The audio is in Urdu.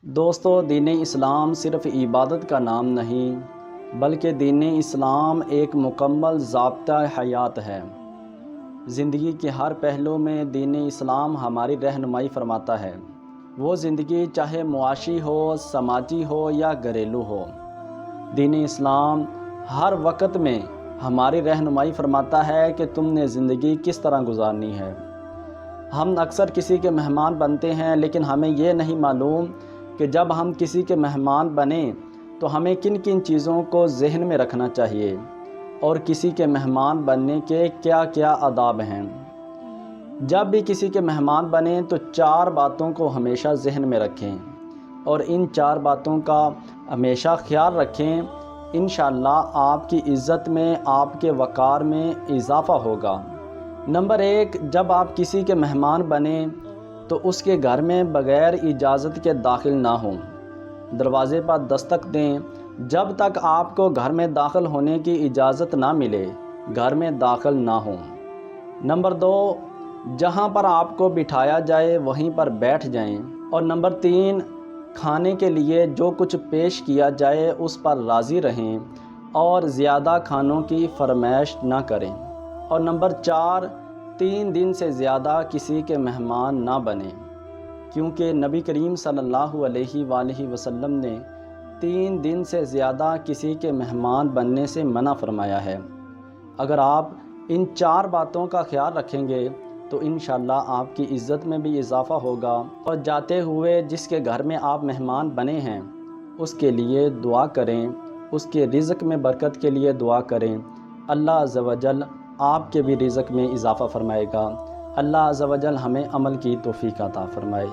دوستو، دین اسلام صرف عبادت کا نام نہیں بلکہ دین اسلام ایک مکمل ضابطہ حیات ہے۔ زندگی کے ہر پہلو میں دین اسلام ہماری رہنمائی فرماتا ہے۔ وہ زندگی چاہے معاشی ہو، سماجی ہو یا گھریلو ہو، دین اسلام ہر وقت میں ہماری رہنمائی فرماتا ہے کہ تم نے زندگی کس طرح گزارنی ہے۔ ہم اکثر کسی کے مہمان بنتے ہیں، لیکن ہمیں یہ نہیں معلوم کہ جب ہم کسی کے مہمان بنیں تو ہمیں کن کن چیزوں کو ذہن میں رکھنا چاہیے اور کسی کے مہمان بننے کے کیا کیا آداب ہیں۔ جب بھی کسی کے مہمان بنیں تو 4 باتوں کو ہمیشہ ذہن میں رکھیں اور ان 4 باتوں کا ہمیشہ خیال رکھیں۔ انشاءاللہ آپ کی عزت میں، آپ کے وقار میں اضافہ ہوگا۔ نمبر 1، جب آپ کسی کے مہمان بنیں تو اس کے گھر میں بغیر اجازت کے داخل نہ ہوں۔ دروازے پر دستک دیں۔ جب تک آپ کو گھر میں داخل ہونے کی اجازت نہ ملے، گھر میں داخل نہ ہوں۔ نمبر 2، جہاں پر آپ کو بٹھایا جائے وہیں پر بیٹھ جائیں۔ اور نمبر 3، کھانے کے لیے جو کچھ پیش کیا جائے اس پر راضی رہیں اور زیادہ کھانوں کی فرمائش نہ کریں۔ اور نمبر 4، 3 دن سے زیادہ کسی کے مہمان نہ بنیں، کیونکہ نبی کریم صلی اللہ علیہ وآلہ وسلم نے 3 دن سے زیادہ کسی کے مہمان بننے سے منع فرمایا ہے۔ اگر آپ ان 4 باتوں کا خیال رکھیں گے تو انشاءاللہ آپ کی عزت میں بھی اضافہ ہوگا، اور جاتے ہوئے جس کے گھر میں آپ مہمان بنے ہیں اس کے لیے دعا کریں، اس کے رزق میں برکت کے لیے دعا کریں۔ اللہ عز و جل آپ کے بھی رزق میں اضافہ فرمائے گا۔ اللہ عز و جل ہمیں عمل کی توفیق عطا فرمائے۔